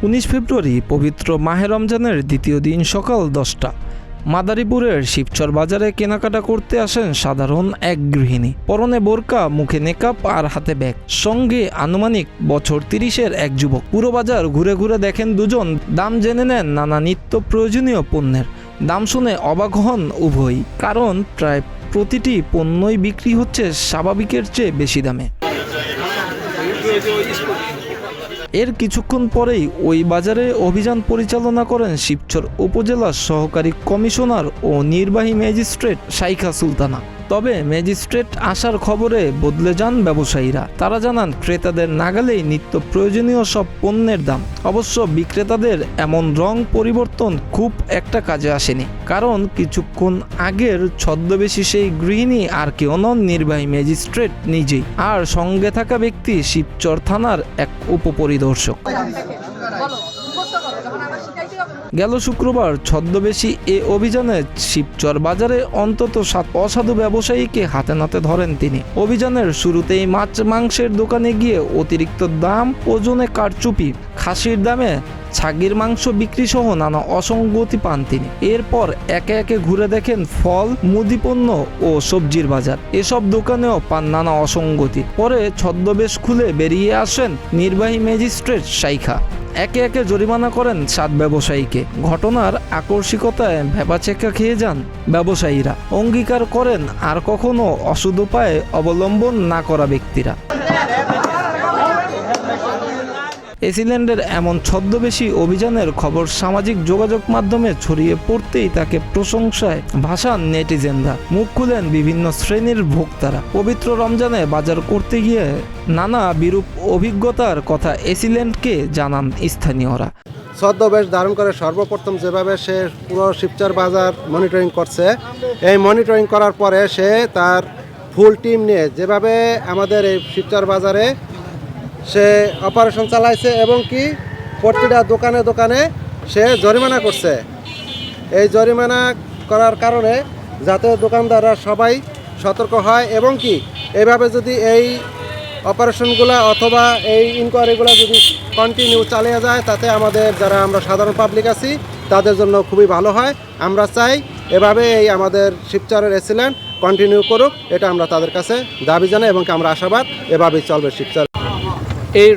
19 ফেব্রুয়ারি পবিত্র মাহে রমজানের দ্বিতীয় দিন সকাল 10টা মাদারীপুরের শিবচর বাজারে কেনাকাটা করতে আসেন সাধারণ এক গৃহিণী। পরনে বোরকা, মুখে নেকাব আর হাতে ব্যাগ, সঙ্গে আনুমানিক বছর 30-এর এক যুবক। পুরো বাজার ঘুরে ঘুরে দেখেন দুজন, দাম জেনে নেন নানা নিত্য প্রয়োজনীয় পণ্যের। দাম শুনে অবাক হন উভয়ই, কারণ প্রায় প্রতিটি পণ্যই বিক্রি হচ্ছে স্বাভাবিকের চেয়ে বেশি দামে। এর কিছুক্ষণ পরেই ওই বাজারে অভিযান পরিচালনা করেন শিবচর উপজেলার সহকারী কমিশনার ও নির্বাহী ম্যাজিস্ট্রেট শাইখা সুলতানা। তবে ম্যাজিস্ট্রেট আসার খবরে বদলে যান ব্যবসায়ীরা। তারা জানান ক্রেতাদের নাগালেই নিত্য প্রয়োজনীয় সব পণ্যের দাম। অবশ্য বিক্রেতাদের এমন রং পরিবর্তন খুব একটা কাজে আসেনি, কারণ কিছুক্ষণ আগের ছদ্মবেশী সেই গৃহিণী আর কেউ নন, নির্বাহী ম্যাজিস্ট্রেট নিজেই। আর সঙ্গে থাকা ব্যক্তি শিবচর থানার এক উপপরিদর্শক। গেল শুক্রবার ছদ্মবেশী এ অভিযানে শিবচর বাজারে অন্তত 7 অসাধু ব্যবসায়ীকে হাতে নাতে ধরেন তিনি। অভিযানের শুরুতেই মাছ মাংসের দোকানে গিয়ে অতিরিক্ত দাম, ওজনে কারচুপি, খাসির দামে ছাগির মাংস বিক্রি সহ নানা অসঙ্গতি পান তিনি। এরপর একে একে ঘুরে দেখেন ফল, মুদিপণ্য ও সবজির বাজার। এসব দোকানেও পান নানা অসঙ্গতি। পরে ছদ্মবেশ খুলে বেরিয়ে আসেন নির্বাহী ম্যাজিস্ট্রেট শাইখা। একে একে জরিমানা করেন 7 ব্যবসায়ীকে। ঘটনার আকস্মিকতায় ভ্যাবাচেকা খেয়ে যান ব্যবসায়ীরা। অঙ্গীকার করেন আর কখনো অসৎ উপায় অবলম্বন না করা ব্যক্তিরা। এসিল্যান্ডের এমন ছদ্মবেশী অভিযানের খবর সামাজিক যোগাযোগ মাধ্যমে ছড়িয়ে পড়তেই তাকে প্রশংসায় ভাসান নেটিজেনরা। মুখ খুলেন বিভিন্ন শ্রেণীর ভোক্তারা। পবিত্র রমজানে বাজার করতে গিয়ে নানা বিরূপ অভিজ্ঞতার কথা এসিল্যান্ডকে জানান স্থানীয়রা। ছদ্মবেশ ধারণ করে সর্বপ্রথম যেভাবে সে পুরো শিবচর বাজার মনিটরিং করছে, এই মনিটরিং করার পরে সে তার ফুল টিম নিয়ে যেভাবে আমাদের এই শিবচর বাজারে সে অপারেশন চালাইছে এবং কি প্রতিটা দোকানে দোকানে সে জরিমানা করছে। এই জরিমানা করার কারণে যাতে দোকানদাররা সবাই সতর্ক হয় এবং কি এইভাবে যদি এই অপারেশনগুলো অথবা এই ইনকোয়ারিগুলো যদি কন্টিনিউ চালিয়ে যায়, তাতে আমাদের যারা আমরা সাধারণ পাবলিক আছি তাদের জন্য খুবই ভালো হয়। আমরা চাই এভাবে এই আমাদের শিবচরের এসিল্যান্ড কন্টিনিউ করুক, এটা আমরা তাদের কাছে দাবি জানাই এবং আমরা আশাবাদ এভাবেই চলবে শিবচর। এই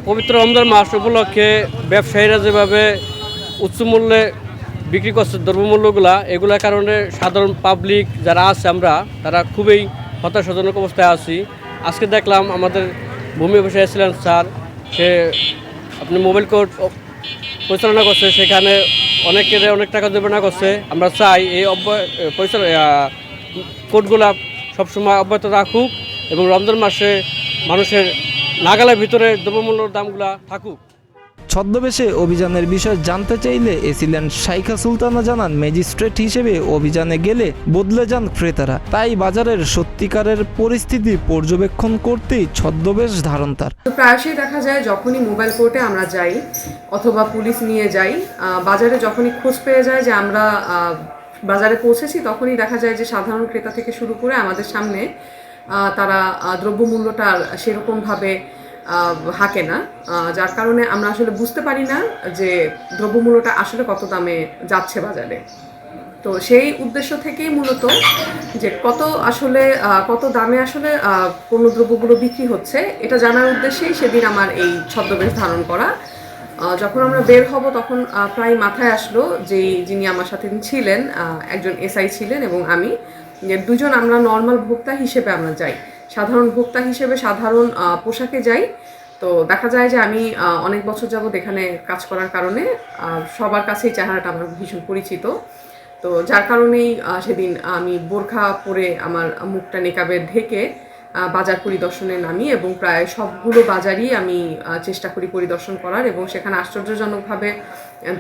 পবিত্র রমজান মাস উপলক্ষে ব্যবসায়ীরা যেভাবে উচ্চ মূল্যে বিক্রি করছে দ্রব্যমূল্যগুলা, এগুলোর কারণে সাধারণ পাবলিক যারা আছে আমরা তারা খুবই হতাশাজনক অবস্থায় আছি। আজকে দেখলাম আমাদের ভূমি ব্যবসায়ী ছিলেন স্যার, সে আপনি মোবাইল কোর্ট পরিচালনা করছে, সেখানে অনেকের অনেক টাকা জরিমানা করছে। আমরা চাই এই কোর্টগুলা সবসময় অব্যাহত রাখুক এবং রমজান মাসে মানুষের নাগালের ভিতরে দ্রব্যমূল্যের দামগুলা থাকুক। ছদ্মবেশে অভিযানের বিষয় জানতে চাইলে এসিল্যান্ড শাইখা সুলতানা জানান, ম্যাজিস্ট্রেট হিসেবে অভিযানে গেলে বদলে যান ক্রেতারা। তাই বাজারের সত্যিকারের পরিস্থিতি পর্যবেক্ষণ করতেই ছদ্মবেশ ধারণ তার। প্রায়শই দেখা যায় যখনই মোবাইল কোর্টে আমরা যাই অথবা পুলিশ নিয়ে যাই, বাজারে যখনই খোঁজ পেয়ে যায় যে আমরা বাজারে পৌঁছেছি, তখনই দেখা যায় যে সাধারণ ক্রেতা থেকে শুরু করে আমাদের সামনে তারা দ্রব্যমূল্যটা সেরকমভাবে হাঁকে না, যার কারণে আমরা আসলে বুঝতে পারি না যে দ্রব্যমূল্যটা আসলে কত দামে যাচ্ছে বাজারে। তো সেই উদ্দেশ্য থেকেই মূলত যে কত দামে আসলে পণ্য দ্রব্যগুলো বিক্রি হচ্ছে, এটা জানার উদ্দেশ্যেই সেদিন আমার এই ছদ্মবেশ ধারণ করা। যখন আমরা বের হব তখন প্রায় মাথায় আসলো যিনি আমার সাথে ছিলেন, একজন এসআই ছিলেন এবং আমি, দুজন আমরা নর্মাল ভোক্তা হিসেবে আমরা যাই, সাধারণ ভোক্তা হিসেবে সাধারণ পোশাকে যাই। তো দেখা যায় যে আমি অনেক বছর যাবত এখানে কাজ করার কারণে সবার কাছেই চেহারাটা আমার ভীষণ পরিচিত। তো যার কারণেই সেদিন আমি বোরখা পরে আমার মুখটা নেকাবে ঢেকে বাজার পরিদর্শনে নামি এবং প্রায় সবগুলো বাজারই আমি চেষ্টা করি পরিদর্শন করার। এবং সেখানে আশ্চর্যজনকভাবে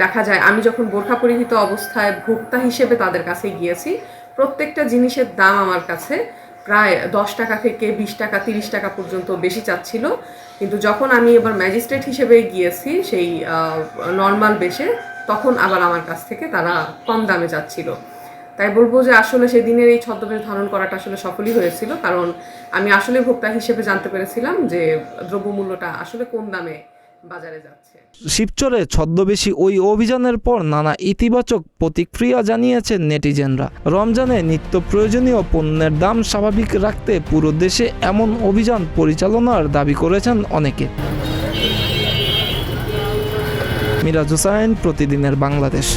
দেখা যায় আমি যখন বোরখা পরিহিত অবস্থায় ভোক্তা হিসেবে তাদের কাছে গিয়েছি, প্রত্যেকটা জিনিসের দাম আমার কাছে প্রায় 10 টাকা থেকে 20 টাকা 30 টাকা পর্যন্ত বেশি চাচ্ছিল। কিন্তু যখন আমি এবার ম্যাজিস্ট্রেট হিসেবে গিয়েছি সেই নর্মাল বেশে, তখন আবার আমার কাছ থেকে তারা কম দামে যাচ্ছিল। তাই বলবো যে আসলে সেদিনের এই ছদ্মবেশ ধারণ করাটা আসলে সফলই হয়েছিল, কারণ আমি আসলে ভোক্তা হিসেবে জানতে পেরেছিলাম যে দ্রব্যমূল্যটা আসলে কোন দামে বাজারে যাচ্ছে। শিবচরে ছদ্মবেশী ওই অভিযানের পর নানা ইতিবাচক প্রতিক্রিয়া জানিয়েছেন নেটিজেনরা। রমজানে নিত্য প্রয়োজনীয় পণ্যের দাম স্বাভাবিক রাখতে পুরো দেশে এমন অভিযান পরিচালনার দাবি করেছেন অনেকে। মিরাজ হোসাইন, প্রতিদিনের বাংলাদেশ।